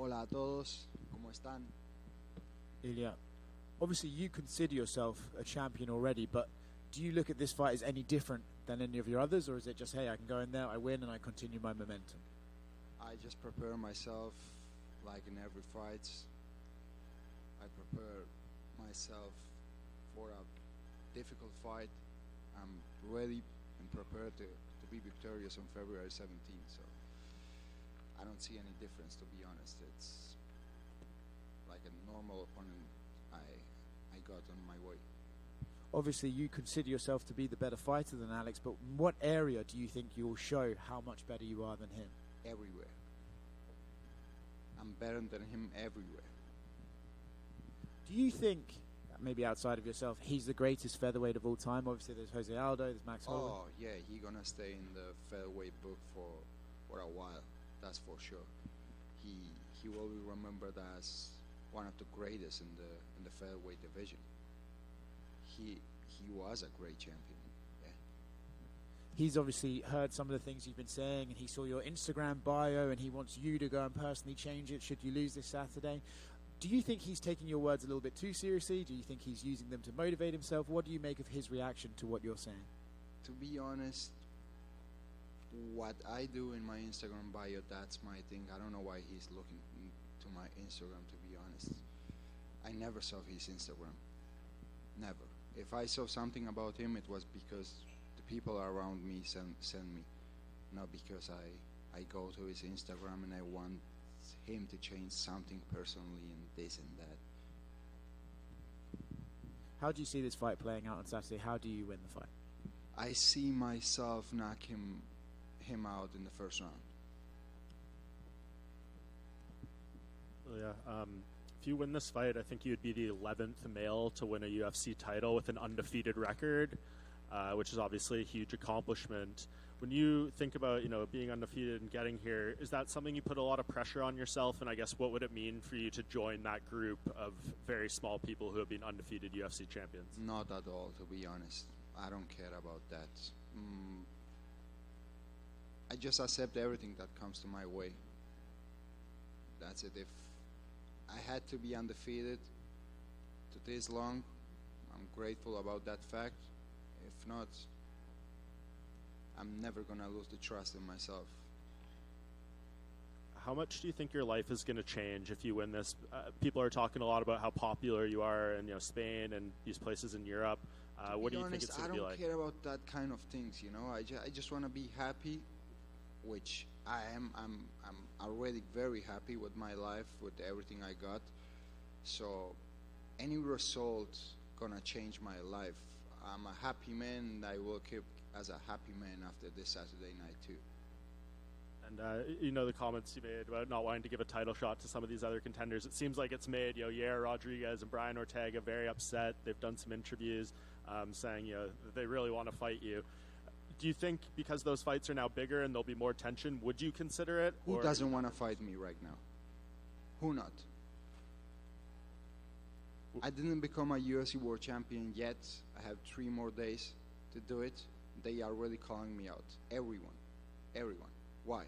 Hola a todos, ¿cómo están? Ilia, obviously you consider yourself a champion already, but do you look at this fight as any different than any of your others, or is it just, hey, I can go in there, I win, and I continue my momentum? I just prepare myself like in every fight. I prepare myself for a difficult fight. I'm ready and prepared to be victorious on February 17th. So I don't see any difference, to be honest. It's like a normal opponent I got on my way. Obviously you consider yourself to be the better fighter than Alex, but in what area do you think you'll show how much better you are than him? Everywhere. I'm better than him everywhere. Do you think, maybe outside of yourself, he's the greatest featherweight of all time? Obviously there's Jose Aldo, there's Max Holloway. Oh yeah, he's gonna stay in the featherweight book for a while. That's for sure. He will be remembered as one of the greatest in the featherweight division. He was a great champion. Yeah. He's obviously heard some of the things you've been saying, and he saw your Instagram bio, and he wants you to go and personally change it should you lose this Saturday. Do you think he's taking your words a little bit too seriously? Do you think he's using them to motivate himself? What do you make of his reaction to what you're saying? To be honest, what I do in my Instagram bio, that's my thing. I don't know why he's looking to my Instagram, to be honest. I never saw his Instagram. Never. If I saw something about him, it was because the people around me send me. Not because I go to his Instagram and I want him to change something personally and this and that. How do you see this fight playing out on Saturday? How do you win the fight? I see myself knock him out in the first round. Yeah. If you win this fight, I think you'd be the 11th male to win a UFC title with an undefeated record, which is obviously a huge accomplishment. When you think about, being undefeated and getting here, is that something you put a lot of pressure on yourself? And I guess what would it mean for you to join that group of very small people who have been undefeated UFC champions? Not at all, to be honest. I don't care about that. I just accept everything that comes to my way. That's it. If I had to be undefeated to this long, I'm grateful about that fact. If not, I'm never going to lose the trust in myself. How much do you think your life is going to change if you win this? People are talking a lot about how popular you are in Spain and these places in Europe. What do you think it's going to be like? I don't care about that kind of things. I just want to be happy, which I am. I'm already very happy with my life, with everything I got. So any result gonna change my life. I'm a happy man, and I will keep as a happy man after this Saturday night too. And the comments you made about not wanting to give a title shot to some of these other contenders. It seems like it's made Yair Rodriguez and Brian Ortega very upset. They've done some interviews saying that they really want to fight you. Do you think because those fights are now bigger and there'll be more tension, would you consider it? Who doesn't want to fight me right now? Who not? I didn't become a UFC World Champion yet. I have 3 more days to do it. They are already calling me out. Everyone. Why?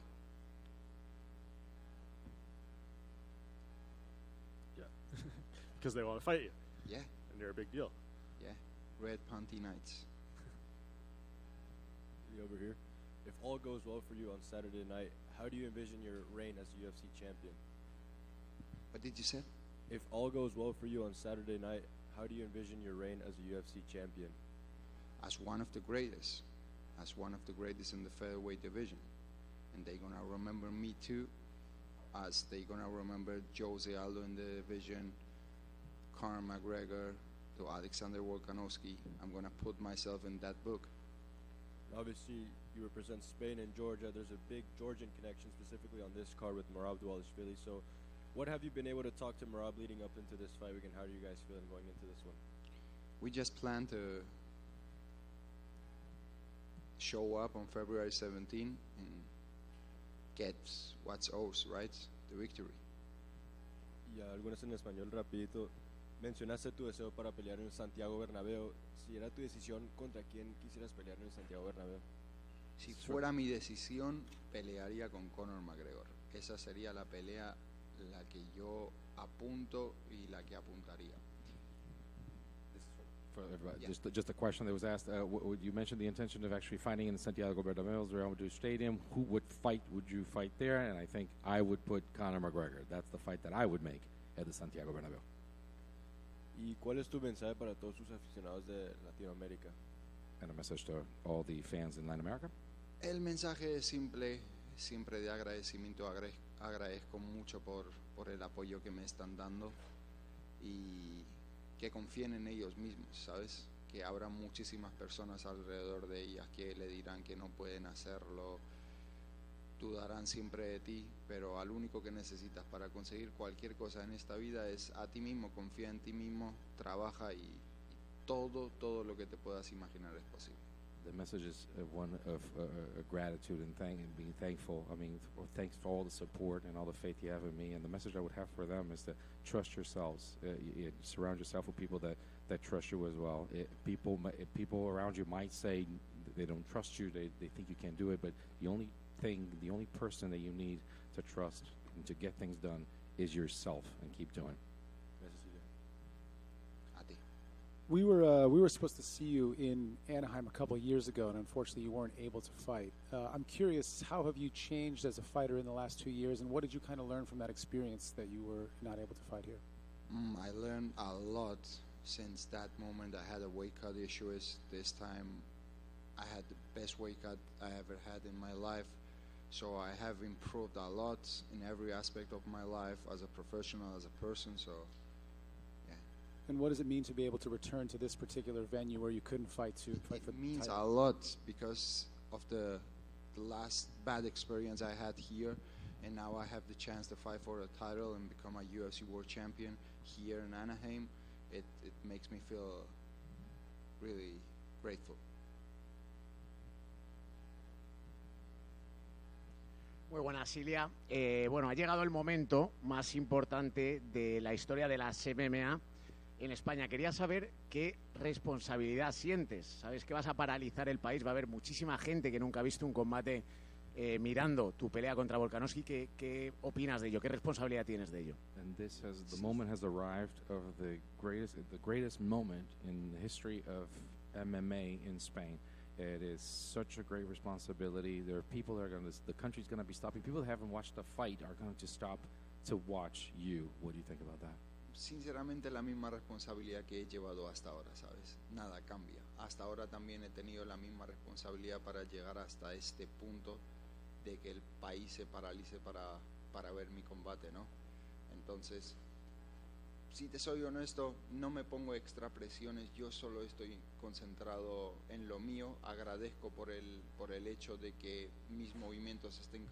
Yeah. Because they want to fight you. Yeah. And they're a big deal. Yeah. Red Panty Knights. Over here. If all goes well for you on Saturday night, how do you envision your reign as UFC champion? What did you say? If all goes well for you on Saturday night, how do you envision your reign as a UFC champion? As one of the greatest. As one of the greatest in the featherweight division. And they're going to remember me too. As they're going to remember Jose Aldo in the division, Conor McGregor, to Alexander Volkanovski. I'm going to put myself in that book. Obviously, you represent Spain and Georgia. There's a big Georgian connection specifically on this card with Merab Dvalishvili. So what have you been able to talk to Merab leading up into this fight week, and how are you guys feeling going into this one? We just plan to show up on February 17 and get what's ours, right? The victory. Y algunas en español rapidito. Mencionaste tu deseo para pelear en Santiago Bernabéu. Si era tu decisión, ¿contra quién quisieras pelear en Santiago Bernabéu? Si fuera mi decisión, pelearía con Conor McGregor. Esa sería la pelea, la que yo apunto y la que apuntaría. For everybody. Yeah. Just a question that was asked. You mentioned the intention of actually fighting in the Santiago Bernabéu, Real Madrid Stadium. Who would you fight there? And I think I would put Conor McGregor. That's the fight that I would make at the Santiago Bernabéu. ¿Y cuál es tu mensaje para todos sus aficionados de Latinoamérica? And a message to all the fans in Latin America. El mensaje es simple, siempre de agradecimiento. Agradezco mucho por el apoyo que me están dando y que confíen en ellos mismos, ¿sabes? Que habrá muchísimas personas alrededor de ellas que le dirán que no pueden hacerlo, dudarán siempre de ti, pero al único que necesitas para conseguir cualquier cosa en esta vida es a ti mismo. Confía en ti mismo, trabaja y todo lo que te puedas imaginar es posible. The message is one of gratitude and being thankful. I mean, thanks for all the support and all the faith you have in me. And the message I would have for them is to trust yourselves. Surround yourself with people that trust you as well. People around you might say they don't trust you. They think you can't do it. But the only person that you need to trust and to get things done is yourself, and keep doing. We were supposed to see you in Anaheim a couple of years ago, and unfortunately you weren't able to fight. I'm curious, how have you changed as a fighter in the last 2 years, and what did you kind of learn from that experience that you were not able to fight here? I learned a lot since that moment. I had a weight cut issues. This time I had the best weight cut I ever had in my life. So I have improved a lot in every aspect of my life as a professional, as a person. So, yeah. And what does it mean to be able to return to this particular venue where you couldn't fight for It the means title? a lot because of the last bad experience I had here, and now I have the chance to fight for a title and become a UFC World Champion here in Anaheim. It makes me feel really grateful. Muy buenas, Ilia. Bueno, ha llegado el momento más importante de la historia de las MMA en España. Quería saber qué responsabilidad sientes. Sabes que vas a paralizar el país. Va a haber muchísima gente que nunca ha visto un combate mirando tu pelea contra Volkanovski. ¿Qué opinas de ello? ¿Qué responsabilidad tienes de ello? And the moment has arrived of the greatest moment in the history of MMA in Spain. It is such a great responsibility. There are people that the country's going to be stopping. People that haven't watched the fight are going to stop to watch you. What do you think about that? Sinceramente, la misma responsabilidad que he llevado hasta ahora, ¿sabes? Nada cambia. Hasta ahora también he tenido la misma responsabilidad para llegar hasta este punto de que el país se paralice para ver mi combate, ¿no? Entonces, si te soy honesto, no me pongo extra presiones, yo solo estoy concentrado en lo mío. Agradezco por el hecho de que mis movimientos estén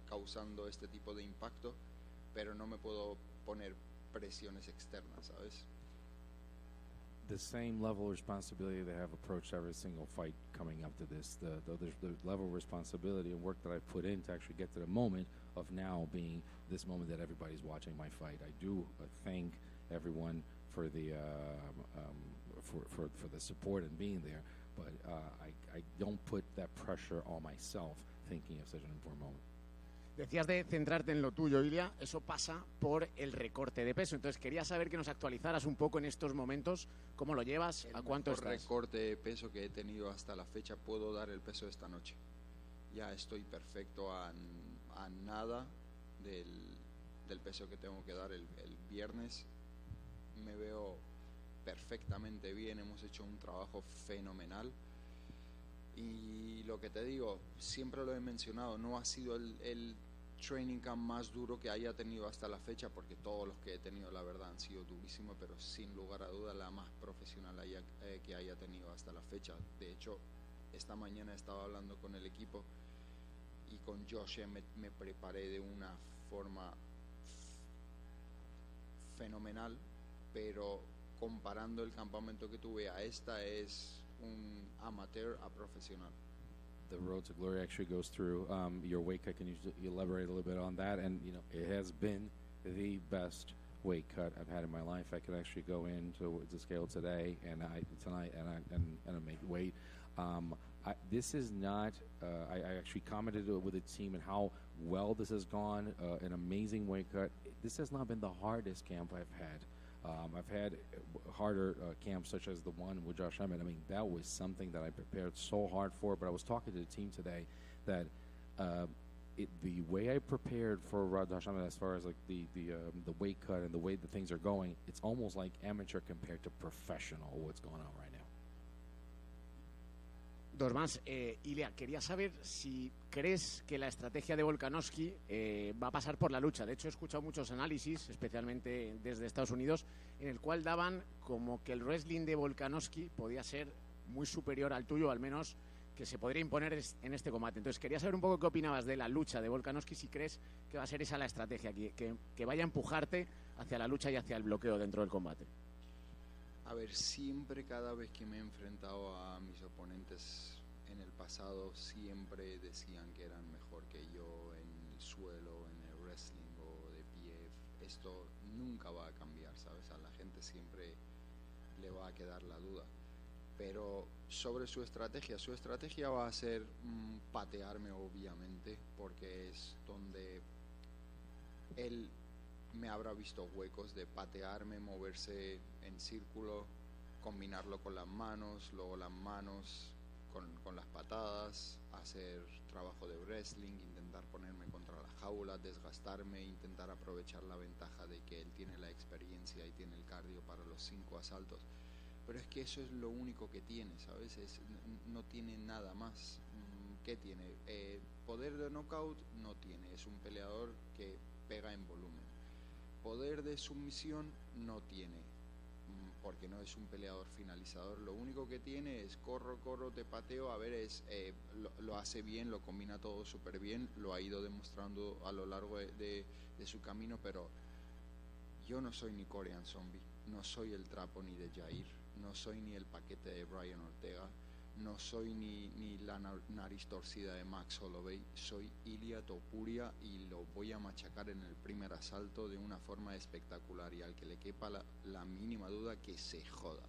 causando este tipo de impacto, pero no me puedo poner presiones externas, ¿sabes? The same level of responsibility that I have approached every single fight coming up to this, the level of responsibility and work that I put in to actually get to the moment of now being this moment that everybody's watching my fight. I do thank everyone for the for the support and being there, but I don't put that pressure on myself thinking of such an important moment. Decías de centrarte en lo tuyo, Ilia. Eso pasa por el recorte de peso. Entonces quería saber que nos actualizaras un poco en estos momentos. ¿Cómo lo llevas? ¿A cuánto estás? El recorte de peso que he tenido hasta la fecha, puedo dar el peso de esta noche. Ya estoy perfecto a nada del peso que tengo que dar el viernes. Me veo perfectamente bien, hemos hecho un trabajo fenomenal y lo que te digo, siempre lo he mencionado, no ha sido el training camp más duro que haya tenido hasta la fecha, porque todos los que he tenido la verdad han sido durísimos, pero sin lugar a duda la más profesional que haya tenido hasta la fecha. De hecho, esta mañana estaba hablando con el equipo y con Josh me preparé de una forma fenomenal, pero comparando el campamento que tuve a esta, es un amateur a profesional. The road to glory actually goes through your weight cut. Can you elaborate a little bit on that? And you know, it has been the best weight cut I've had in my life. I could actually go into the scale today and tonight and make weight. this is not. I actually commented with the team and how well this has gone. An amazing weight cut. This has not been the hardest camp I've had. I've had harder camps such as the one with Josh Emmett. I mean, that was something that I prepared so hard for. But I was talking to the team today that the way I prepared for Josh Emmett, as far as like the weight cut and the way that things are going, it's almost like amateur compared to professional. What's going on right now? Dos más. Ilia, quería saber si crees que la estrategia de Volkanovski va a pasar por la lucha. De hecho, he escuchado muchos análisis, especialmente desde Estados Unidos, en el cual daban como que el wrestling de Volkanovski podía ser muy superior al tuyo, al menos que se podría imponer en este combate. Entonces, quería saber un poco qué opinabas de la lucha de Volkanovski, si crees que va a ser esa la estrategia, que vaya a empujarte hacia la lucha y hacia el bloqueo dentro del combate. A ver, siempre, cada vez que me he enfrentado a mis oponentes en el pasado, siempre decían que eran mejor que yo en el suelo, en el wrestling o de pie. Esto nunca va a cambiar, ¿sabes? A la gente siempre le va a quedar la duda. Pero sobre su estrategia va a ser patearme, obviamente, porque es donde él me habrá visto huecos de patearme, moverse en círculo, combinarlo con las manos, luego las manos con las patadas, hacer trabajo de wrestling, intentar ponerme contra la jaula, desgastarme, intentar aprovechar la ventaja de que él tiene la experiencia y tiene el cardio para los 5 asaltos. Pero es que eso es lo único que tiene, ¿sabes? No tiene nada más. ¿Qué tiene? Poder de knockout no tiene, es un peleador que pega en volumen. Poder de sumisión no tiene, porque no es un peleador finalizador. Lo único que tiene es corro, te pateo. A ver, lo hace bien, lo combina todo súper bien, lo ha ido demostrando a lo largo de su camino, pero yo no soy ni Korean Zombie, no soy el trapo ni de Jair, no soy ni el paquete de Brian Ortega, no soy ni la nariz torcida de Max Holloway. Soy Ilia Topuria y lo voy a machacar en el primer asalto de una forma espectacular, y al que le quepa la mínima duda, que se joda.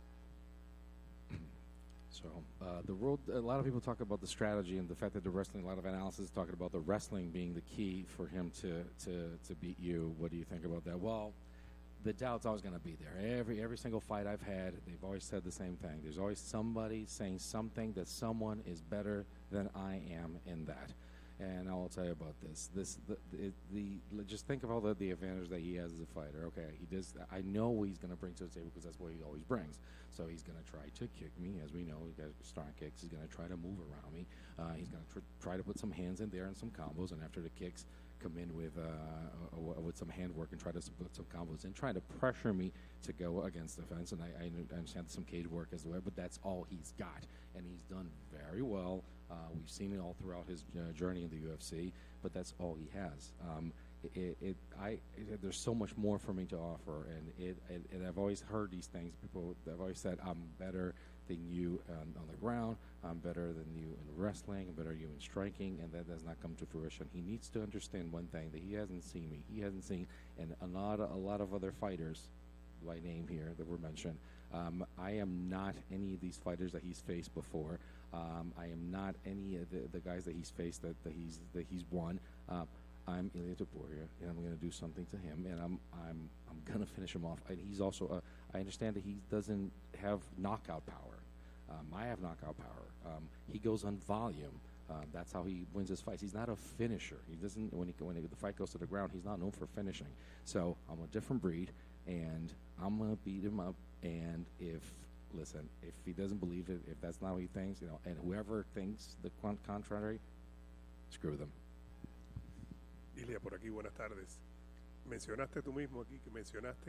So a lot of people talk about the strategy and the fact that the wrestling, a lot of analysis is talking about the wrestling being the key for him to beat you. What do you think about that? Well, the doubt's always going to be there. Every single fight I've had, they've always said the same thing. There's always somebody saying something that someone is better than I am in that. And I will tell you about this. Just think of all the advantage that he has as a fighter. Okay, he does. I know what he's going to bring to the table because that's what he always brings. So he's going to try to kick me, as we know. He got strong kicks. He's going to try to move around me. He's going to try to put some hands in there and some combos. And after the kicks, come in with some handwork and try to put some combos and try to pressure me to go against the fence. And I understand some cage work as well, but that's all he's got. And he's done very well. We've seen it all throughout his journey in the UFC, but that's all he has. There's so much more for me to offer, and I've always heard these things. People have always said, I'm better than you on the ground, I'm better than you in wrestling, I'm better than you in striking, and that does not come to fruition. He needs to understand one thing, that he hasn't seen me. He hasn't seen, and a lot of other fighters, by name here, that were mentioned. I am not any of these fighters that he's faced before. I am not any of the guys that he's faced that he's won. I'm Ilia Topuria, and I'm going to do something to him, and I'm going to finish him off. And he's also, I understand that he doesn't have knockout power. I have knockout power. He goes on volume. That's how he wins his fights. He's not a finisher. He doesn't. When the fight goes to the ground, he's not known for finishing. So I'm a different breed, and I'm going to beat him up. And if he doesn't believe it, if that's not what he thinks, and whoever thinks the contrary, screw them. Ilia, por aquí, buenas tardes. Mencionaste tú mismo aquí,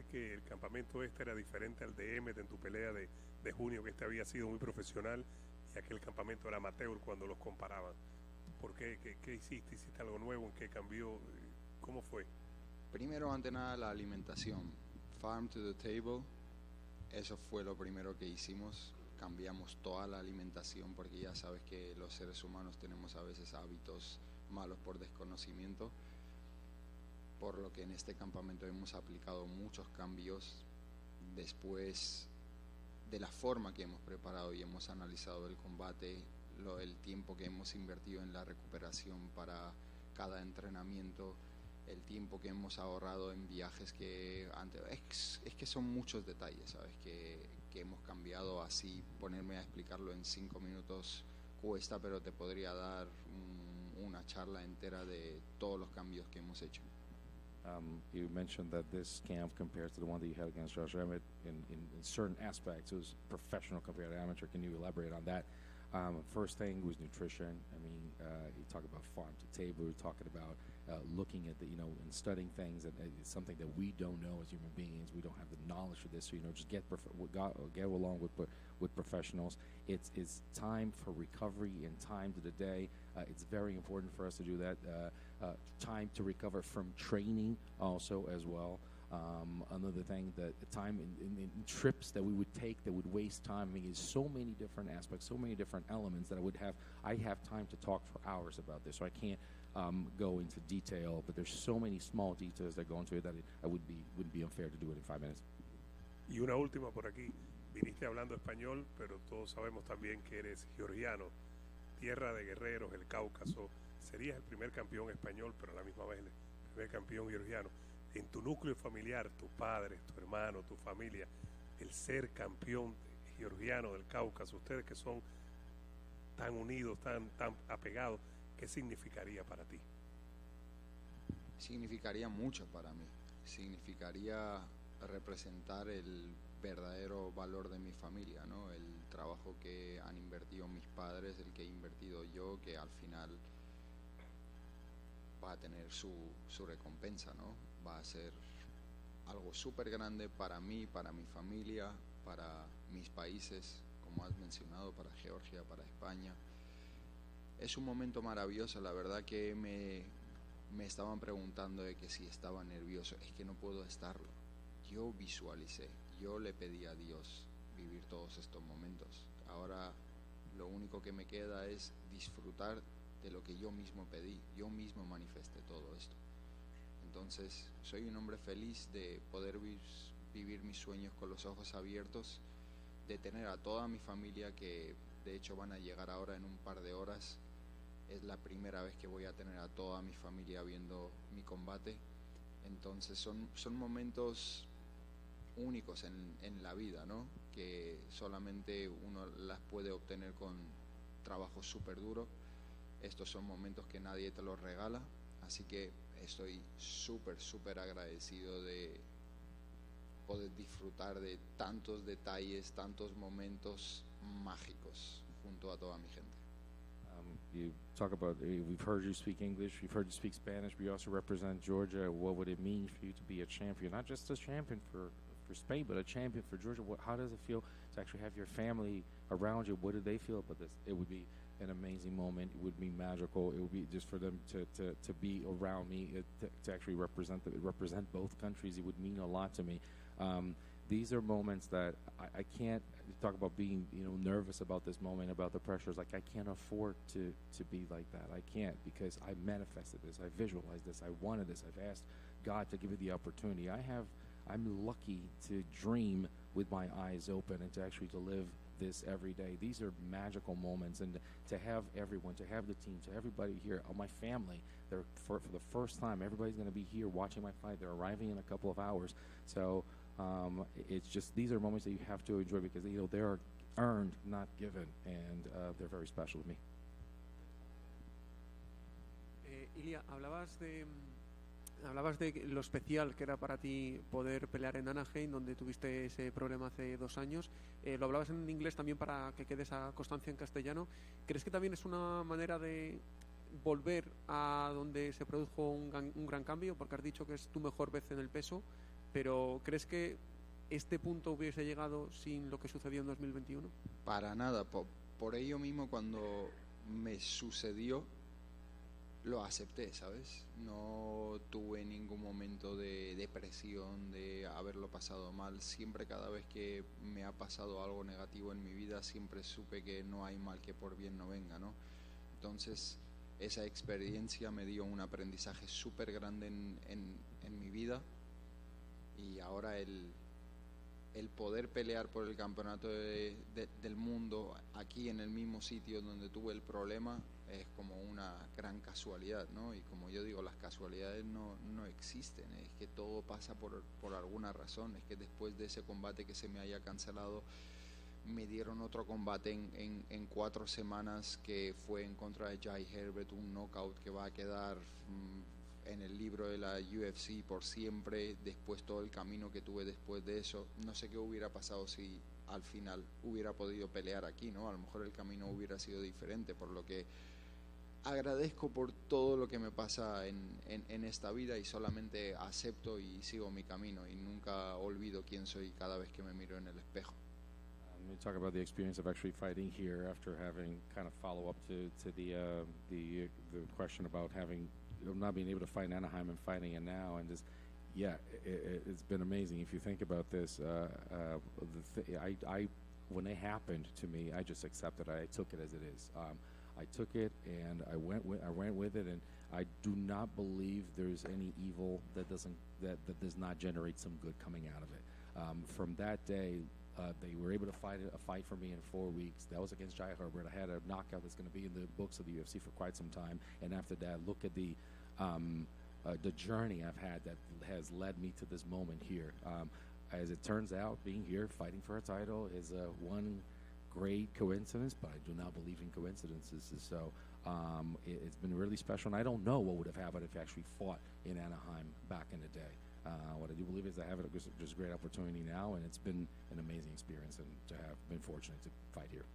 que el campamento era diferente al de Emmett en tu pelea de junio, que había sido muy profesional, y aquel campamento era amateur cuando los comparaban. ¿Por qué? ¿Qué hiciste? ¿Hiciste algo nuevo? ¿En qué cambió? ¿Cómo fue? Primero, ante nada, la alimentación. Farm to the table. Eso fue lo primero que hicimos. Cambiamos toda la alimentación, porque ya sabes que los seres humanos tenemos a veces hábitos malos por desconocimiento, por lo que en este campamento hemos aplicado muchos cambios después de la forma que hemos preparado y hemos analizado el combate. el tiempo que hemos invertido en la recuperación para cada entrenamiento, el tiempo que hemos ahorrado en viajes que antes, es que son muchos detalles, ¿sabes? Que hemos cambiado. Así ponerme a explicarlo en 5 minutos cuesta, pero te podría dar una charla entera de todos los cambios que hemos hecho. You mentioned that this camp compared to the one that you had against Josh Emmett in certain aspects, it was professional compared to amateur. Can you elaborate on that? First thing was nutrition. I mean, you talk about farm to table. You're talking about looking at and studying things, and it's something that we don't know as human beings. We don't have the knowledge for this. So just get along with professionals. It's time for recovery and time to the day. It's very important for us to do that. Time to recover from training also as well. Another thing, that time in trips that we would take that would waste time. I mean, there's so many different aspects, so many different elements that I have time to talk for hours about this, so I can't go into detail, but there's so many small details that go into it that wouldn't be unfair to do it in 5 minutes. Y una última por aquí. Viniste hablando español, pero todos sabemos también que eres georgiano, tierra de guerreros, el Cáucaso. Serías el primer campeón español, pero a la misma vez el primer campeón georgiano. En tu núcleo familiar, tus padres, tu hermano, tu familia, el ser campeón georgiano del Cáucaso, ustedes que son tan unidos, tan apegados, ¿qué significaría para ti? Significaría mucho para mí. Significaría representar el verdadero valor de mi familia, ¿no? El trabajo que han invertido mis padres, el que he invertido yo, que al final va a tener su recompensa, ¿no? Va a ser algo súper grande para mí, para mi familia, para mis países, como has mencionado, para Georgia, para España. Es un momento maravilloso. La verdad que me estaban preguntando de que si estaba nervioso. Es que no puedo estarlo. Yo visualicé, yo le pedí a Dios vivir todos estos momentos. Ahora lo único que me queda es disfrutar de lo que yo mismo pedí. Yo mismo manifesté todo esto. Entonces soy un hombre feliz de poder vivir mis sueños con los ojos abiertos, de tener a toda mi familia, que de hecho van a llegar ahora en un par de horas. Es la primera vez que voy a tener a toda mi familia viendo mi combate. Entonces son momentos únicos en la vida, ¿no? Que solamente uno las puede obtener con trabajo súper duro. Estos son momentos que nadie te los regala, así que estoy súper agradecido de poder disfrutar de tantos detalles, tantos momentos mágicos junto a toda mi gente. You talk about, we've heard you speak English, we've heard you speak Spanish, but you also represent Georgia. What would it mean for you to be a champion? Not just a champion for Spain, but a champion for Georgia. How does it feel to actually have your family around you? What do they feel about this? It would be an amazing moment. It would be magical. It would be just for them to be around me, to actually represent both countries. It would mean a lot to me. These are moments that I can't talk about being nervous about this moment, about the pressures. Like, I can't afford to be like that. I can't, because I manifested this. I visualized this. I wanted this. I've asked God to give me the opportunity. I'm lucky to dream with my eyes open and to actually to live this every day. These are magical moments, and to have everyone, to have the team, to everybody here, my family, they're for the first time, everybody's going to be here watching my fight. They're arriving in a couple of hours. So it's just, these are moments that you have to enjoy, because they're earned, not given, and they're very special to me. Ilia, hablabas de lo especial que era para ti poder pelear en Anaheim, donde tuviste ese problema hace 2 años. Lo hablabas en inglés también para que quede esa constancia en castellano. ¿Crees que también es una manera de volver a donde se produjo un gran cambio? Porque has dicho que es tu mejor vez en el peso, pero ¿crees que este punto hubiese llegado sin lo que sucedió en 2021? Para nada. Por ello mismo, cuando me sucedió, lo acepté, ¿sabes? No tuve ningún momento de depresión, de haberlo pasado mal. Siempre, cada vez que me ha pasado algo negativo en mi vida, siempre supe que no hay mal que por bien no venga, ¿no? Entonces, esa experiencia me dio un aprendizaje súper grande en mi vida, y ahora el el poder pelear por el campeonato del mundo aquí en el mismo sitio donde tuve el problema es como una gran casualidad, ¿no? Y como yo digo, las casualidades no existen, es que todo pasa por alguna razón. Es que después de ese combate que se me haya cancelado, me dieron otro combate en 4 semanas que fue en contra de Jai Herbert, un knockout que va a quedar en el libro de la UFC por siempre. Después todo el camino que tuve después de eso, no sé qué hubiera pasado si al final hubiera podido pelear aquí, ¿no? A lo mejor el camino hubiera sido diferente, por lo que agradezco por todo lo que me pasa en esta vida y solamente acepto y sigo mi camino y nunca olvido quién soy cada vez que me miro en el espejo. We talk about the experience of actually fighting here after having kind of follow up to the question about having not being able to fight in Anaheim and fighting it now, and just it's been amazing. If you think about this, I when it happened to me, I just accepted it. I took it as it is. I took it and I went with it, and I do not believe there's any evil that does not generate some good coming out of it. From that day, they were able to fight for me in 4 weeks. That was against Jai Herbert. I had a knockout that's going to be in the books of the UFC for quite some time. And after that, look at the journey I've had that has led me to this moment here. As it turns out, being here, fighting for a title is one great coincidence, but I do not believe in coincidences. So it's been really special. And I don't know what would have happened if I actually fought in Anaheim back in the day. What I do believe is I have just a great opportunity now, and it's been an amazing experience, and to have been fortunate to fight here.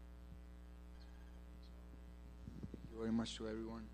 Thank you very much to everyone.